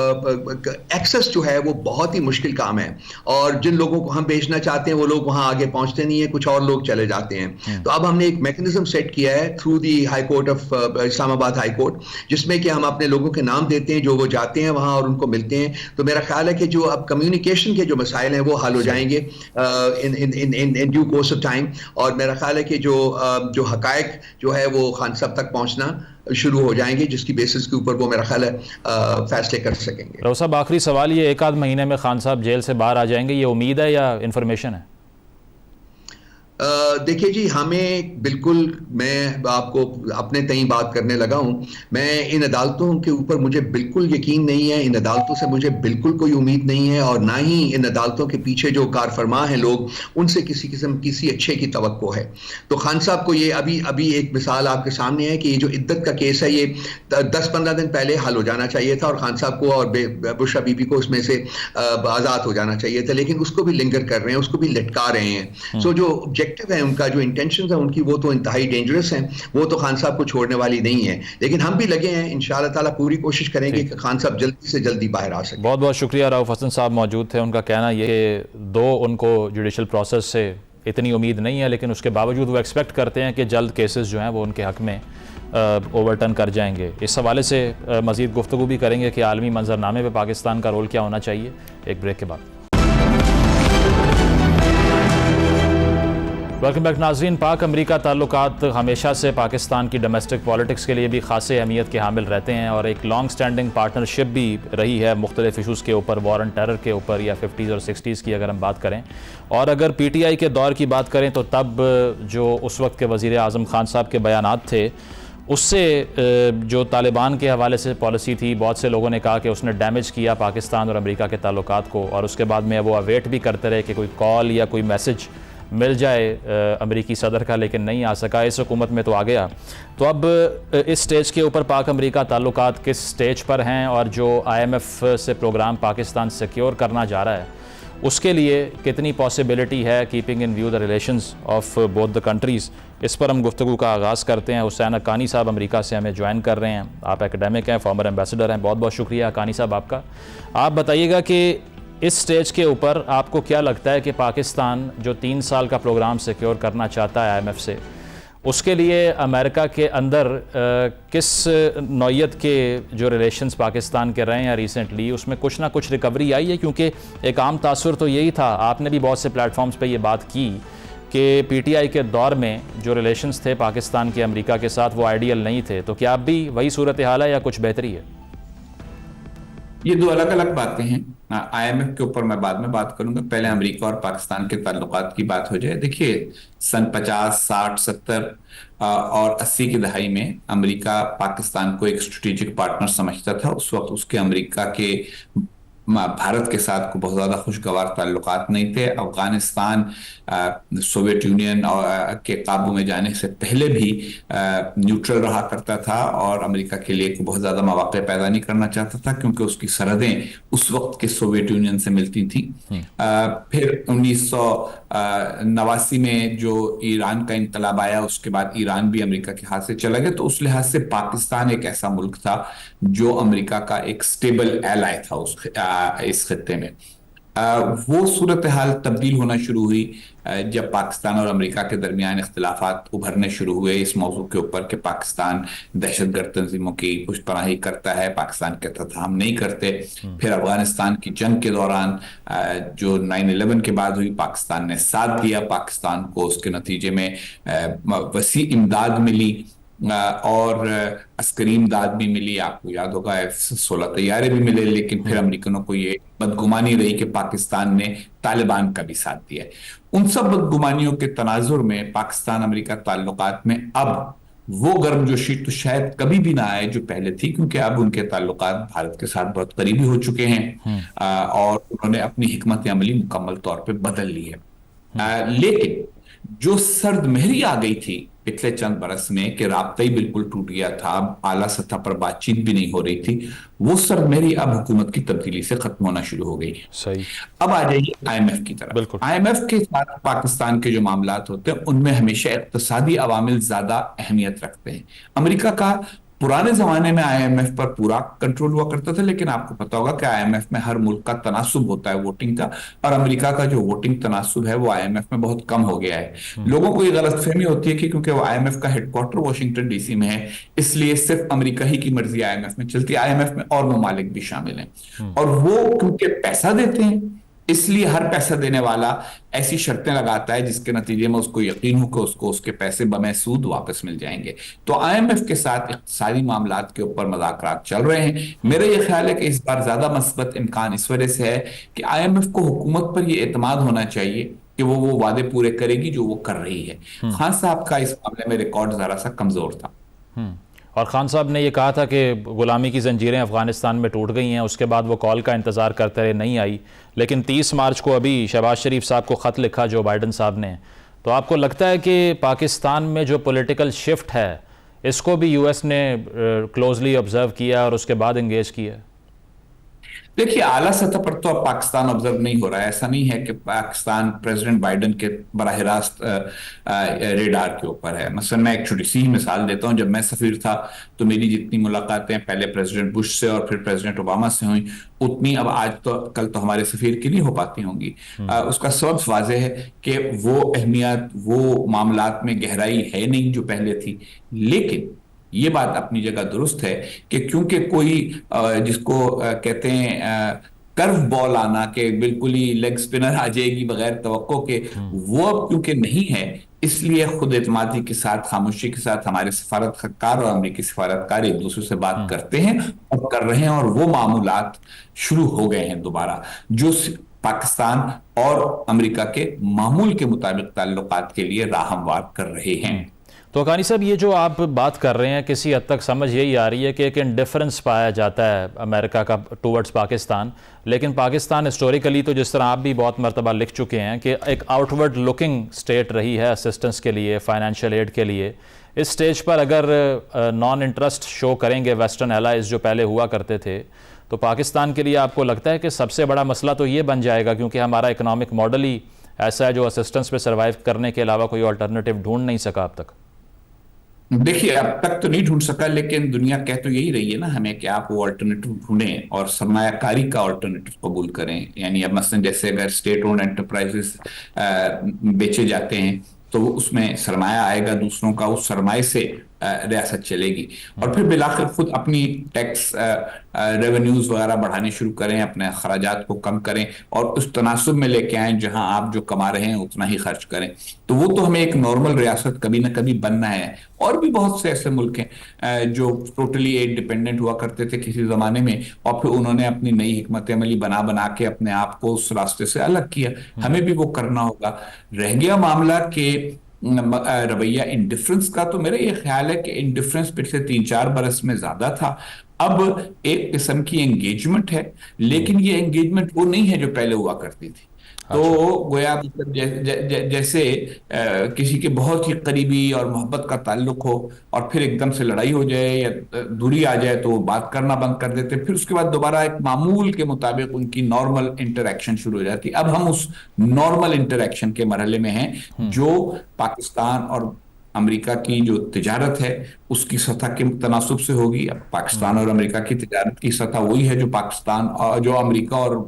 ایکسس جو ہے وہ بہت ہی مشکل کام ہے، اور جن لوگوں کو ہم بھیجنا چاہتے ہیں وہ لوگ وہاں آگے پہنچتے نہیں ہیں، کچھ اور لوگ چلے جاتے ہیں. تو اب ہم نے ایک میکنزم سیٹ کیا ہے through the high court of Islamabad high court, جس میں کہ ہم اپنے لوگوں کے نام دیتے ہیں جو وہ جاتے ہیں وہاں اور ان کو ملتے ہیں. تو میرا خیال ہے کہ جو اب کمیونیکیشن کے جو مسائل ہیں وہ حل ہو جائیں گے in due course of time، اور میرا خیال ہے کہ جو حقائق جو ہے وہ خان صاحب تک پہنچنا شروع ہو جائیں گے، جس کی بیسس کے اوپر وہ میرا خیال ہے فیصلے کر سکیں گے. رو صاحب آخری سوال، یہ 1 آدھ مہینے میں خان صاحب جیل سے باہر آ جائیں گے، یہ امید ہے یا انفارمیشن ہے؟ دیکھیے جی، ہمیں بالکل، میں آپ کو اپنے تئیں بات کرنے لگا ہوں، میں ان عدالتوں کے اوپر مجھے بالکل یقین نہیں ہے، ان عدالتوں سے مجھے بالکل کوئی امید نہیں ہے، اور نہ ہی ان عدالتوں کے پیچھے جو کار فرما ہیں لوگ، ان سے کسی اچھے کی توقع ہے. تو خان صاحب کو یہ ابھی ایک مثال آپ کے سامنے ہے کہ یہ جو عدت کا کیس ہے یہ 10-15 دن پہلے حل ہو جانا چاہیے تھا، اور خان صاحب کو اور بشرا بی بی کو اس میں سے آزاد ہو جانا چاہیے تھا، لیکن اس کو بھی لنگر کر رہے ہیں، اس کو بھی لٹکا رہے ہیں. سو جو ہے ان کا جو انٹینشنز ہیں ان کی، وہ تو انتہائی ڈینجرس ہیں، وہ تو خان صاحب کو چھوڑنے والی نہیں ہے. لیکن ہم بھی لگے ہیں، انشاءاللہ تعالیٰ پوری کوشش کریں گے کہ خان صاحب جلدی سے جلدی باہر آ سکیں. بہت بہت شکریہ. رؤف حسن صاحب موجود تھے. ان کا کہنا یہ کہ ان کو جوڈیشل پروسیس سے اتنی امید نہیں ہے، لیکن اس کے باوجود وہ ایکسپیکٹ کرتے ہیں کہ جلد کیسز جو ہیں وہ ان کے حق میں اوورٹرن کر جائیں گے. اس حوالے سے مزید گفتگو بھی کریں گے کہ عالمی منظرنامے پہ پاکستان کا رول کیا ہونا چاہیے. ایک بریک کے بعد. ویلکم بیک ناظرین. پاک امریکہ تعلقات ہمیشہ سے پاکستان کی ڈومیسٹک پالیٹکس کے لیے بھی خاصے اہمیت کے حامل رہتے ہیں، اور ایک لانگ سٹینڈنگ پارٹنرشپ بھی رہی ہے مختلف ایشوز کے اوپر، وار اینڈ ٹیرر کے اوپر، یا 50s اور 60s کی اگر ہم بات کریں. اور اگر پی ٹی آئی کے دور کی بات کریں تو تب جو اس وقت کے وزیر اعظم خان صاحب کے بیانات تھے، اس سے جو طالبان کے حوالے سے پالیسی تھی، بہت سے لوگوں نے کہا کہ اس نے ڈیمیج کیا پاکستان اور امریکہ کے تعلقات کو، اور اس کے بعد میں وہ اویٹ بھی کرتے رہے کہ کوئی کال یا کوئی میسج مل جائے امریکی صدر کا، لیکن نہیں آ سکا. اس حکومت میں تو آ گیا. تو اب اس سٹیج کے اوپر پاک امریکہ تعلقات کس سٹیج پر ہیں، اور جو IMF سے پروگرام پاکستان سیکیور کرنا جا رہا ہے اس کے لیے کتنی پاسبلٹی ہے keeping in view the relations of both the countries, اس پر ہم گفتگو کا آغاز کرتے ہیں. حسین حقانی صاحب امریکہ سے ہمیں جوائن کر رہے ہیں. آپ ایکیڈیمک ہیں، فارمر ایمبیسڈر ہیں. بہت بہت شکریہ حقانی صاحب آپ کا. آپ بتائیے گا کہ اس سٹیج کے اوپر آپ کو کیا لگتا ہے کہ پاکستان جو 3 سال کا پروگرام سیکیور کرنا چاہتا ہے IMF سے، اس کے لیے امریکہ کے اندر کس نوعیت کے جو ریلیشنز پاکستان کے رہے ہیں ریسنٹلی، اس میں کچھ نہ کچھ ریکوری آئی ہے؟ کیونکہ ایک عام تاثر تو یہی تھا، آپ نے بھی بہت سے پلیٹ فارمز پہ یہ بات کی کہ پی ٹی آئی کے دور میں جو ریلیشنز تھے پاکستان کے امریکہ کے ساتھ وہ آئیڈیل نہیں تھے، تو کیا اب بھی وہی صورتحال ہے یا کچھ بہتری ہے؟ یہ دو الگ الگ باتیں ہیں. آئی ایم ایف کے اوپر میں بعد میں بات کروں گا، پہلے امریکہ اور پاکستان کے تعلقات کی بات ہو جائے. دیکھیے سن 50 60 70 اور 80 کی دہائی میں امریکہ پاکستان کو ایک اسٹریٹجک پارٹنر سمجھتا تھا. اس وقت اس کے امریکہ کے بھارت کے ساتھ کو بہت زیادہ خوشگوار تعلقات نہیں تھے. افغانستان سوویت یونین کے قابو میں جانے سے پہلے بھی نیوٹرل رہا کرتا تھا اور امریکہ کے لیے بہت زیادہ مواقع پیدا نہیں کرنا چاہتا تھا کیونکہ اس کی سرحدیں اس وقت کے سوویت یونین سے ملتی تھیں. پھر 1989 میں جو ایران کا انقلاب آیا اس کے بعد ایران بھی امریکہ کے ہاتھ سے چلا گیا. تو اس لحاظ سے پاکستان ایک ایسا ملک تھا جو امریکہ کا ایک سٹیبل ایلائی تھا اس خطے میں. وہ صورتحال تبدیل ہونا شروع ہوئی جب پاکستان اور امریکہ کے درمیان اختلافات ابھرنے شروع ہوئے اس موضوع کے اوپر کہ پاکستان دہشت گرد تنظیموں کی پشت پناہی کرتا ہے، پاکستان کہتا تھا ہم نہیں کرتے. پھر افغانستان کی جنگ کے دوران جو 9/11 کے بعد ہوئی، پاکستان نے ساتھ دیا، پاکستان کو اس کے نتیجے میں وسیع امداد ملی اور عسکری امداد بھی ملی. آپ کو یاد ہوگا F-16 طیارے بھی ملے، لیکن پھر امریکنوں کو یہ بدگمانی رہی کہ پاکستان نے طالبان کا بھی ساتھ دیا. ان سب بدگمانیوں کے تناظر میں پاکستان امریکہ تعلقات میں اب وہ گرم جوشی تو شاید کبھی بھی نہ آئے جو پہلے تھی، کیونکہ اب ان کے تعلقات بھارت کے ساتھ بہت قریبی ہو چکے ہیں اور انہوں نے اپنی حکمت عملی مکمل طور پہ بدل لی ہے. لیکن جو سرد مہری آ گئی تھی پچھلے چند برس میں کہ رابطہ ہی بالکل ٹوٹ گیا تھا، اعلیٰ سطح پر بات چیت بھی نہیں ہو رہی تھی، وہ سرد مہری اب حکومت کی تبدیلی سے ختم ہونا شروع ہو گئی. صحیح. اب آ جائیے آئی ایم ایف کی طرف. آئی ایم ایف کے ساتھ پاکستان کے جو معاملات ہوتے ہیں ان میں ہمیشہ اقتصادی عوامل زیادہ اہمیت رکھتے ہیں. امریکہ کا پرانے زمانے میں آئی ایم ایف پر پورا کنٹرول ہوا کرتا تھا، لیکن آپ کو پتا ہوگا کہ آئی ایم ایف میں ہر ملک کا تناسب ہوتا ہے ووٹنگ کا، اور امریکہ کا جو ووٹنگ تناسب ہے وہ آئی ایم ایف میں بہت کم ہو گیا ہے. لوگوں کو یہ غلط فہمی ہوتی ہے کہ کیونکہ وہ آئی ایم ایف کا headquarter Washington D C میں ہے اس لیے صرف امریکہ ہی کی مرضی آئی ایم ایف میں چلتی ہے. آئی ایم ایف میں اور ممالک بھی شامل ہیں اور وہ کیونکہ پیسہ دیتے ہیں اس لیے ہر پیسہ دینے والا ایسی شرطیں لگاتا ہے جس کے نتیجے میں اس کو یقین ہو کہ اس کو اس کے پیسے بمے سود واپس مل جائیں گے. تو آئی ایم ایف کے ساتھ اقتصادی معاملات کے اوپر مذاکرات چل رہے ہیں. میرا یہ خیال ہے کہ اس بار زیادہ مثبت امکان اس وجہ سے ہے کہ آئی ایم ایف کو حکومت پر یہ اعتماد ہونا چاہیے کہ وہ وعدے پورے کرے گی جو وہ کر رہی ہے. خان صاحب کا اس معاملے میں ریکارڈ ذرا سا کمزور تھا اور خان صاحب نے یہ کہا تھا کہ غلامی کی زنجیریں افغانستان میں ٹوٹ گئی ہیں. اس کے بعد وہ کال کا انتظار کرتے رہے، نہیں آئی. لیکن 30 مارچ کو ابھی شہباز شریف صاحب کو خط لکھا جو بائیڈن صاحب نے. تو آپ کو لگتا ہے کہ پاکستان میں جو پولیٹیکل شفٹ ہے اس کو بھی یو ایس نے کلوزلی آبزرو کیا اور اس کے بعد انگیج کیا؟ دیکھیے اعلیٰ سطح پر تو اب پاکستان آبزرو نہیں ہو رہا ہے. ایسا نہیں ہے کہ پاکستان پریزیڈنٹ بائیڈن کے براہ راست ریڈار کے اوپر ہے. مثلا میں ایک چھوٹی سی مثال دیتا ہوں. جب میں سفیر تھا تو میری جتنی ملاقاتیں پہلے پریزیڈنٹ بش سے اور پھر پریزیڈنٹ اوباما سے ہوئیں اتنی اب آج تو کل تو ہمارے سفیر کی نہیں ہو پاتی ہوں گی. اس کا سبب واضح ہے کہ وہ اہمیت وہ معاملات میں گہرائی ہے نہیں جو پہلے تھی. لیکن یہ بات اپنی جگہ درست ہے کہ کیونکہ کوئی جس کو کہتے ہیں کرو بال آنا کہ بالکل ہی لیگ سپنر آ جائے گی بغیر توقع کے، وہ اب کیونکہ نہیں ہے اس لیے خود اعتمادی کے ساتھ خاموشی کے ساتھ ہمارے سفارت خار اور امریکی سفارتکار ایک دوسرے سے بات کرتے ہیں اور کر رہے ہیں اور وہ معاملات شروع ہو گئے ہیں دوبارہ جو پاکستان اور امریکہ کے معمول کے مطابق تعلقات کے لیے راہ ہموار کر رہے ہیں. تو حقانی صاحب یہ جو آپ بات کر رہے ہیں کسی حد تک سمجھ یہی آ رہی ہے کہ ایک انڈیفرنس پایا جاتا ہے امریکہ کا ٹورڈز پاکستان، لیکن پاکستان ہسٹوریکلی تو جس طرح آپ بھی بہت مرتبہ لکھ چکے ہیں کہ ایک آؤٹ ورڈ لکنگ سٹیٹ رہی ہے اسسٹنس کے لیے، فائنینشیل ایڈ کے لیے. اس سٹیج پر اگر نان انٹرسٹ شو کریں گے ویسٹرن الائز جو پہلے ہوا کرتے تھے تو پاکستان کے لیے آپ کو لگتا ہے کہ سب سے بڑا مسئلہ تو یہ بن جائے گا کیونکہ ہمارا اکنامک ماڈل ہی ایسا ہے جو اسسٹنس پہ سروائیو کرنے کے علاوہ کوئی آلٹرنیٹیو ڈھونڈ نہیں سکا اب تک؟ دیکھیے اب تک تو نہیں ڈھونڈ سکا، لیکن دنیا کہہ تو یہی رہی ہے نا ہمیں کہ آپ وہ آلٹرنیٹو ڈھونڈیں اور سرمایہ کاری کا آلٹرنیٹو قبول کریں. یعنی اب مثلا جیسے اگر اسٹیٹ اونڈ انٹرپرائزز بیچے جاتے ہیں تو اس میں سرمایہ آئے گا دوسروں کا، اس سرمایہ سے ریاست چلے گی، اور پھر بالآخر خود اپنی ٹیکس ریونیوز وغیرہ بڑھانے شروع کریں، اپنے اخراجات کو کم کریں اور اس تناسب میں لے کے آئیں جہاں آپ جو کما رہے ہیں اتنا ہی خرچ کریں. تو وہ تو ہمیں ایک نارمل ریاست کبھی نہ کبھی بننا ہے. اور بھی بہت سے ایسے ملک ہیں جو ٹوٹلی ڈیپینڈنٹ ہوا کرتے تھے کسی زمانے میں، اور پھر انہوں نے اپنی نئی حکمت عملی بنا کے اپنے آپ کو اس راستے سے الگ کیا. ہمیں بھی وہ کرنا ہوگا. رہ گیا معاملہ کہ رویہ انڈیفرنس کا، تو میرا یہ خیال ہے کہ انڈیفرنس پچھلے 3-4 برس میں زیادہ تھا. اب ایک قسم کی انگیجمنٹ ہے، لیکن یہ انگیجمنٹ وہ نہیں ہے جو پہلے ہوا کرتی تھی. تو گویا جیسے کسی کے بہت ہی قریبی اور محبت کا تعلق ہو اور پھر ایک دم سے لڑائی ہو جائے یا دوری آ جائے تو وہ بات کرنا بند کر دیتے، پھر اس کے بعد دوبارہ ایک معمول کے مطابق ان کی نارمل انٹریکشن شروع ہو جاتی. اب ہم اس نارمل انٹریکشن کے مرحلے میں ہیں جو پاکستان اور امریکہ کی جو تجارت ہے اس کی سطح کے تناسب سے ہوگی. اب پاکستان اور امریکہ کی تجارت کی سطح وہی ہے جو امریکہ اور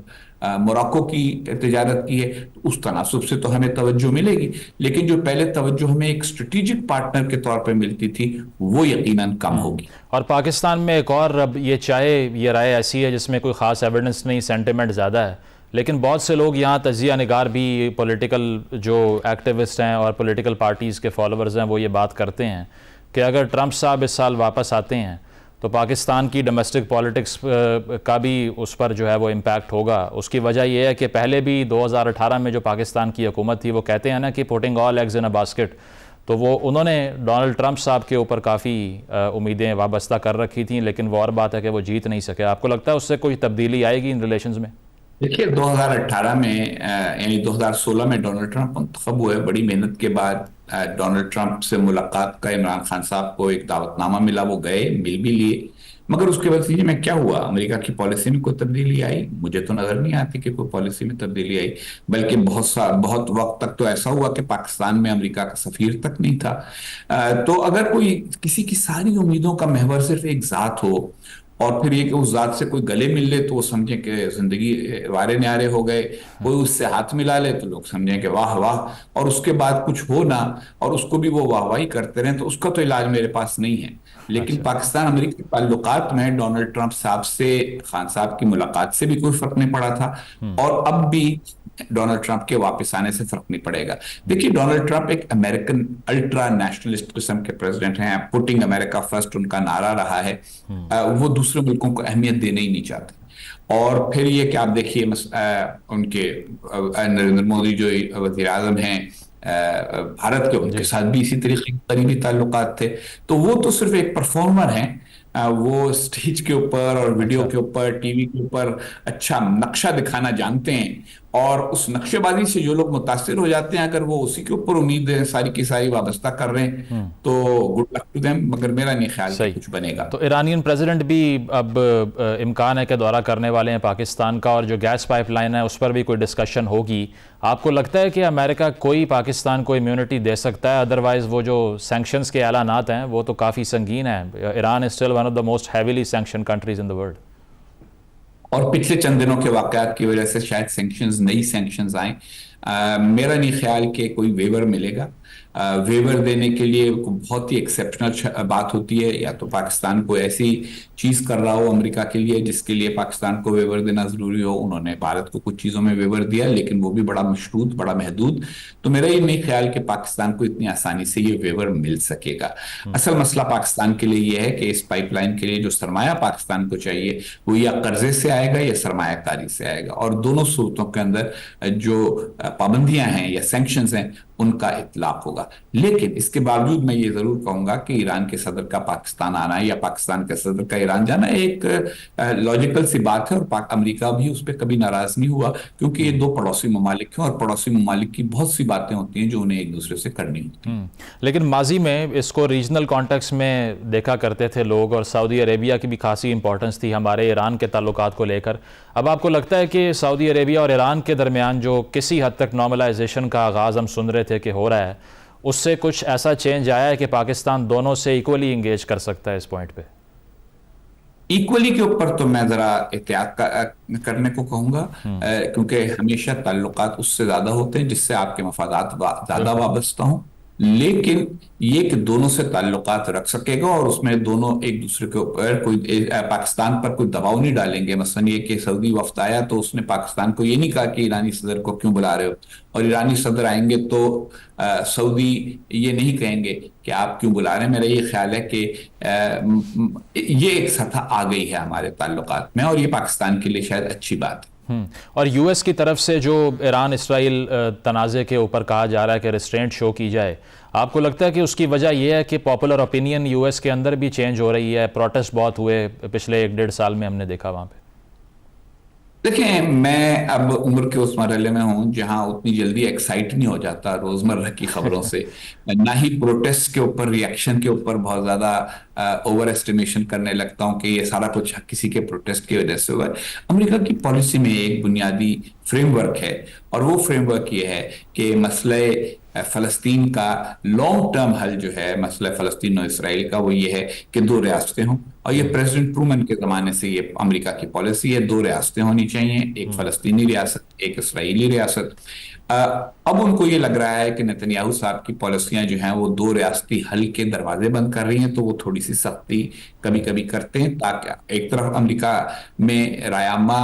موراکو کی تجارت کی ہے، تو اس تناسب سے تو ہمیں توجہ ملے گی. لیکن جو پہلے توجہ ہمیں ایک اسٹریٹجک پارٹنر کے طور پہ ملتی تھی وہ یقیناً کم ہوگی. اور پاکستان میں ایک اور اب یہ رائے ایسی ہے جس میں کوئی خاص ایویڈنس نہیں، سینٹیمنٹ زیادہ ہے، لیکن بہت سے لوگ یہاں تجزیہ نگار بھی پولیٹیکل جو ایکٹیوسٹ ہیں اور پولیٹیکل پارٹیز کے فالوورز ہیں وہ یہ بات کرتے ہیں کہ اگر ٹرمپ صاحب اس سال واپس آتے ہیں تو پاکستان کی ڈومیسٹک پالیٹکس کا بھی اس پر جو ہے وہ امپیکٹ ہوگا. اس کی وجہ یہ ہے کہ پہلے بھی 2018 میں جو پاکستان کی حکومت تھی وہ کہتے ہیں نا کہ پوٹنگ آل ایگز ان اے باسکٹ، تو وہ انہوں نے ڈونلڈ ٹرمپ صاحب کے اوپر کافی امیدیں وابستہ کر رکھی تھیں، لیکن وہ اور بات ہے کہ وہ جیت نہیں سکے. آپ کو لگتا ہے اس سے کوئی تبدیلی آئے گی ان ریلیشنز میں؟ دیکھیے 2018 میں یعنی 2016 میں ڈونلڈ ٹرمپ منتخب ہوئے. بڑی محنت کے بعد ڈونلڈ ٹرمپ سے ملاقات کا عمران خان صاحب کو ایک دعوت نامہ ملا، وہ گئے، مل بھی لیے، مگر اس کے نتیجے میں کیا ہوا؟ امریکہ کی پالیسی میں کوئی تبدیلی آئی؟ مجھے تو نظر نہیں آتی کہ کوئی پالیسی میں تبدیلی آئی، بلکہ بہت وقت تک تو ایسا ہوا کہ پاکستان میں امریکہ کا سفیر تک نہیں تھا. تو اگر کسی کی ساری امیدوں کا محور صرف ایک ذات ہو اور پھر یہ کہ اس ذات سے کوئی گلے مل لے تو وہ سمجھیں کہ زندگی وارے نیارے ہو گئے، کوئی اس سے ہاتھ ملا لے تو لوگ سمجھیں کہ واہ واہ، اور اس کے بعد کچھ ہو نہ اور اس کو بھی وہ واہ واہی کرتے رہیں، تو اس کا تو علاج میرے پاس نہیں ہے. لیکن پاکستان امریکی تعلقات میں ڈونلڈ ٹرمپ صاحب سے خان صاحب کی ملاقات سے بھی کوئی فرق نہیں پڑا تھا، اور اب بھی ڈونلڈ ٹرمپ کے واپس آنے سے فرق نہیں پڑے گا. دیکھیے ڈونلڈ ٹرمپ ایک امریکن الٹرا نیشنلسٹ قسم کے پریزیڈنٹ ہیں. پوٹنگ امریکہ فرسٹ ان کا نعرہ رہا ہے. وہ دوسرے ملکوں کو اہمیت دینے ہی نہیں چاہتے. اور پھر یہ کہ آپ دیکھیے ان کے نریندر مودی جو وزیر اعظم ہیں بھارت کے، ان کے ساتھ بھی اسی طریقے کے قریبی تعلقات تھے. تو وہ تو صرف ایک پرفارمر ہیں، وہ سٹیج کے اوپر اور ویڈیو کے اوپر ٹی وی کے اوپر اچھا نقشہ دکھانا جانتے ہیں، اور اس نقشے بازی سے جو لوگ متاثر ہو جاتے ہیں اگر وہ اسی کے اوپر امیدیں ساری کی ساری وابستہ کر رہے ہیں تو گڈ لک ٹو دیم، مگر میرا نہیں خیال کہ کچھ بنے گا. تو ایرانین پریزیڈنٹ بھی اب امکان ہے کہ دورہ کرنے والے ہیں پاکستان کا، اور جو گیس پائپ لائن ہے اس پر بھی کوئی ڈسکشن ہوگی. آپ کو لگتا ہے کہ امریکہ کوئی پاکستان کو امیونٹی دے سکتا ہے؟ ادروائز وہ جو سینکشنز کے اعلانات ہیں وہ تو کافی سنگین ہیں. Iran is still one of the most heavily sanction countries in the world. اور پچھلے چند دنوں کے واقعات کی وجہ سے شاید نئی سینکشنز آئیں. میرا نہیں خیال کہ کوئی ویور ملے گا. ویور دینے کے لیے بہت ہی ایکسیپشنل بات ہوتی ہے، یا تو پاکستان کو ایسی چیز کر رہا ہو امریکہ کے لیے جس کے لیے پاکستان کو ویور دینا ضروری ہو. انہوں نے بھارت کو کچھ چیزوں میں ویور دیا لیکن وہ بھی بڑا مشروط، بڑا محدود. تو میرا یہ نہیں خیال کہ پاکستان کو اتنی آسانی سے یہ ویور مل سکے گا. اصل مسئلہ پاکستان کے لیے یہ ہے کہ اس پائپ لائن کے لیے جو سرمایہ پاکستان کو چاہیے وہ یا قرضے سے آئے گا یا سرمایہ کاری سے آئے گا، اور دونوں صورتوں کے اندر جو پابندیاں ہیں یا سینکشنز ہیں ان کا اطلاق ہوگا. لیکن اس کے باوجود میں یہ ضرور کہوں گا کہ ایران کے صدر کا پاکستان آنا یا پاکستان کے صدر کا ایران جانا ایک لاجیکل سی بات ہے، اور امریکہ بھی اس پہ کبھی ناراض نہیں ہوا کیونکہ یہ دو پڑوسی ممالک ہیں، اور پڑوسی ممالک کی بہت سی باتیں ہوتی ہیں جو انہیں ایک دوسرے سے کرنی ہوتی ہیں. لیکن ماضی میں اس کو ریجنل کانٹیکس میں دیکھا کرتے تھے لوگ، اور سعودی عربیہ کی بھی خاصی امپورٹنس تھی ہمارے ایران کے تعلقات کو لے کر. اب آپ کو لگتا ہے کہ سعودی عربیہ اور ایران کے درمیان جو کسی حد تک نارملائزیشن کا آغاز ہم سن رہے تھے کہ ہو رہا ہے، اس سے کچھ ایسا چینج آیا ہے کہ پاکستان دونوں سے ایکولی انگیج کر سکتا ہے اس پوائنٹ پہ؟ ایکولی کے اوپر تو میں ذرا احتیاط کرنے کو کہوں گا، کیونکہ ہمیشہ تعلقات اس سے زیادہ ہوتے ہیں جس سے آپ کے مفادات زیادہ وابستہ ہوں. لیکن یہ کہ دونوں سے تعلقات رکھ سکے گا اور اس میں دونوں ایک دوسرے کے اوپر کوئی پاکستان پر کوئی دباؤ نہیں ڈالیں گے. مثلا یہ کہ سعودی وفد آیا تو اس نے پاکستان کو یہ نہیں کہا کہ ایرانی صدر کو کیوں بلا رہے ہو, اور ایرانی صدر آئیں گے تو سعودی یہ نہیں کہیں گے کہ آپ کیوں بلا رہے ہیں. میرا یہ خیال ہے کہ یہ ایک سطح آ گئی ہے ہمارے تعلقات میں, اور یہ پاکستان کے لیے شاید اچھی بات ہے. اور یو ایس کی طرف سے جو ایران اسرائیل تنازع کے اوپر کہا جا رہا ہے کہ ریسٹرینٹ شو کی جائے, آپ کو لگتا ہے کہ اس کی وجہ یہ ہے کہ پاپولر اوپینین یو ایس کے اندر بھی چینج ہو رہی ہے؟ پروٹیسٹ بہت ہوئے پچھلے 1-1.5 سال میں, ہم نے دیکھا وہاں پہ. دیکھیں, میں اب عمر کے اس مرحلے میں ہوں جہاں اتنی جلدی ایکسائٹ نہیں ہو جاتا روزمرہ کی خبروں سے, نہ ہی پروٹیسٹ کے اوپر ریاکشن کے اوپر بہت زیادہ اوور ایسٹیمیشن کرنے لگتا ہوں کہ یہ سارا کچھ کسی کے پروٹیسٹ کی وجہ سے ہوا ہے. امریکہ کی پالیسی میں ایک بنیادی فریم ورک ہے, اور وہ فریم ورک یہ ہے کہ مسئلہ فلسطین کا لانگ ٹرم حل جو ہے, مسئلہ فلسطین اور اسرائیل کا, وہ یہ ہے کہ 2 ریاستیں ہوں. اور یہ پریزیڈنٹ ٹرومن کے زمانے سے یہ امریکہ کی پالیسی ہے, 2 ریاستیں ہونی چاہیے, ایک فلسطینی ریاست, ایک اسرائیلی ریاست. اب ان کو یہ لگ رہا ہے کہ نتنیاہو صاحب کی پالیسیاں جو ہیں وہ 2 ریاستی حل کے دروازے بند کر رہی ہیں, تو وہ تھوڑی سی سختی کبھی کبھی کرتے ہیں تاکہ ایک طرف امریکہ میں رائے عامہ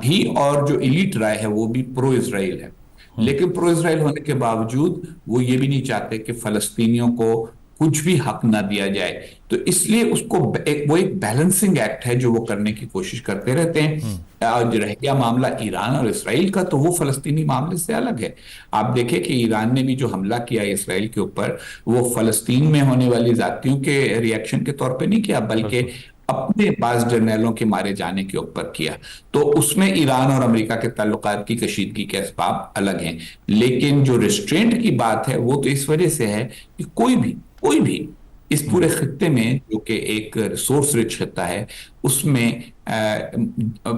بھی اور جو ایلیٹ رائے ہے وہ بھی پرو اسرائیل ہے, لیکن پرو اسرائیل ہونے کے باوجود وہ یہ بھی نہیں چاہتے کہ فلسطینیوں کو کچھ بھی حق نہ دیا جائے. تو اس لیے اس کو وہ ایک بیلنسنگ ایکٹ ہے جو وہ کرنے کی کوشش کرتے رہتے ہیں. اور رہ گیا معاملہ ایران اور اسرائیل کا, تو وہ فلسطینی معاملے سے الگ ہے. آپ دیکھیں کہ ایران نے بھی جو حملہ کیا اسرائیل کے اوپر, وہ فلسطین میں ہونے والی ذاتیوں کے ریئیکشن کے طور پہ نہیں کیا, بلکہ اپنے بعض جرنیلوں کے مارے جانے کے اوپر کیا. تو اس میں ایران اور امریکہ کے تعلقات کی کشیدگی کے اسباب الگ ہیں. لیکن جو ریسٹرینٹ کی بات ہے وہ تو اس وجہ سے ہے کہ کوئی بھی اس پورے خطے میں, جو کہ ایک ریسورس رچ خطہ ہے, اس میں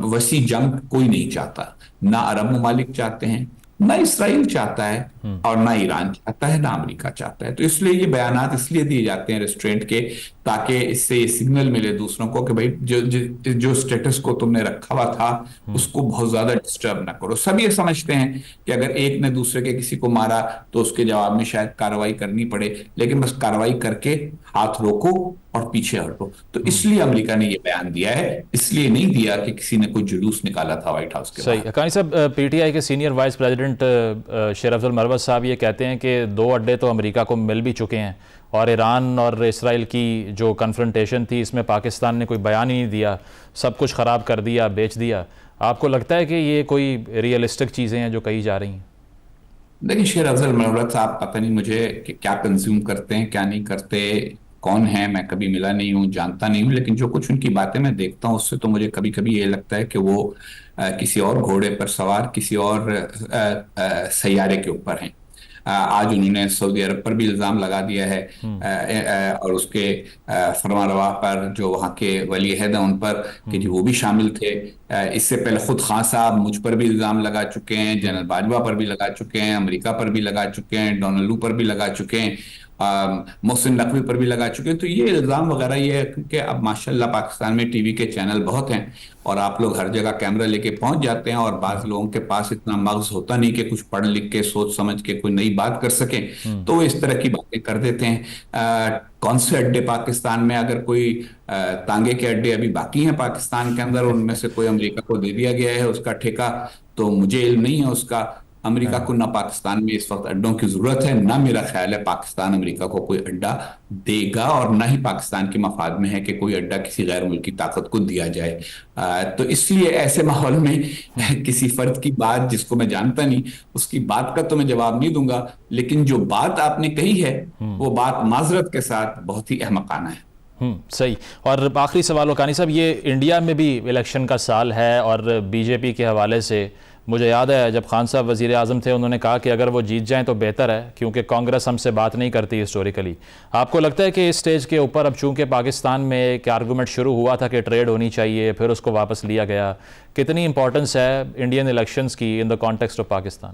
وسیع جنگ کوئی نہیں چاہتا. نہ عرب ممالک چاہتے ہیں, نہ اسرائیل چاہتا ہے, اور نہ ایران چاہتا ہے, نہ امریکہ چاہتا ہے. تو اس لیے یہ بیانات اس لیے دیے جاتے ہیں ریسٹرینٹ کے, تاکہ اس سے یہ سگنل ملے دوسروں کو کہ بھائی جو سٹیٹس کو تم نے رکھا ہوا تھا اس کو بہت زیادہ ڈسٹرب نہ کرو. سب یہ سمجھتے ہیں کہ اگر ایک نے دوسرے کے کسی کو مارا تو اس کے جواب میں شاید کارروائی کرنی پڑے, لیکن بس کارروائی کر کے ہاتھ روکو اور پیچھے ہٹو. تو اس لیے امریکہ نے یہ بیان دیا ہے, اس لیے نہیں دیا کہ کسی نے کوئی جلوس نکالا تھا وائٹ ہاؤس کے. صحیح. حقانی صاحب, پی ٹی آئی کے سینئر وائس پریزیڈنٹ شیر افضل مروت صاحب یہ کہتے ہیں کہ 2 اڈے تو امریکہ کو مل بھی چکے ہیں, اور ایران اور اسرائیل کی جو کنفرنٹیشن تھی اس میں پاکستان نے کوئی بیان ہی نہیں دیا, سب کچھ خراب کر دیا, بیچ دیا. آپ کو لگتا ہے کہ یہ کوئی ریئلسٹک چیزیں ہیں جو کہی جا رہی ہیں؟ دیکھیں, شیر افضل مروت صاحب پتہ نہیں مجھے کہ کیا کنزیوم کرتے ہیں کیا نہیں کرتے, کون ہیں, میں کبھی ملا نہیں ہوں, جانتا نہیں ہوں, لیکن جو کچھ ان کی باتیں میں دیکھتا ہوں اس سے تو مجھے کبھی کبھی یہ لگتا ہے کہ وہ کسی اور گھوڑے پر سوار کسی اور سیارے کے اوپر ہیں. آج انہوں نے سعودی عرب پر بھی الزام لگا دیا ہے, اور اس کے فرمانروا پر جو وہاں کے ولی عہد ہیں ان پر, کہ جی وہ بھی شامل تھے. اس سے پہلے خود خان صاحب مجھ پر بھی الزام لگا چکے ہیں, جنرل باجوہ پر بھی لگا چکے ہیں, امریکہ پر بھی لگا چکے ہیں, ڈونلڈ لو پر بھی لگا چکے ہیں, محسن نقوی پر بھی لگا چکے ہیں. تو یہ الزام وغیرہ یہ ہے کہ اب ماشاءاللہ پاکستان میں ٹی وی کے چینل بہت ہیں, اور آپ لوگ ہر جگہ کیمرہ لے کے پہنچ جاتے ہیں, اور بعض لوگوں کے پاس اتنا مغز ہوتا نہیں کہ کچھ پڑھ لکھ کے سوچ سمجھ کے کوئی نئی بات کر سکیں, تو وہ اس طرح کی باتیں کر دیتے ہیں. کون سے اڈے پاکستان میں, اگر کوئی تانگے کے اڈے ابھی باقی ہیں پاکستان کے اندر, ان میں سے کوئی امریکہ کو دے دیا گیا ہے اس کا ٹھیکہ, تو مجھے علم نہیں ہے اس کا. امریکہ کو نہ پاکستان میں اس وقت اڈوں کی ضرورت ہے, نہ میرا خیال ہے پاکستان امریکہ کو کوئی اڈا دے گا, اور نہ ہی پاکستان کے مفاد میں ہے کہ کوئی اڈا کسی غیر ملکی طاقت کو دیا جائے. تو اس لیے ایسے ماحول میں کسی فرد کی بات جس کو میں جانتا نہیں, اس کی بات کا تو میں جواب نہیں دوں گا, لیکن جو بات آپ نے کہی ہے وہ بات معذرت کے ساتھ بہت ہی احمقانہ ہے. صحیح. اور آخری سوال حقانی صاحب, یہ انڈیا میں بھی الیکشن کا سال ہے, اور بی جے پی کے حوالے سے مجھے یاد ہے جب خان صاحب وزیر اعظم تھے انہوں نے کہا کہ اگر وہ جیت جائیں تو بہتر ہے, کیونکہ کانگریس ہم سے بات نہیں کرتی ہسٹوریکلی. آپ کو لگتا ہے کہ اس سٹیج کے اوپر اب چونکہ پاکستان میں ایک آرگومنٹ شروع ہوا تھا کہ ٹریڈ ہونی چاہیے, پھر اس کو واپس لیا گیا, کتنی امپورٹنس ہے انڈین الیکشنز کی ان دا کانٹیکسٹ آف پاکستان؟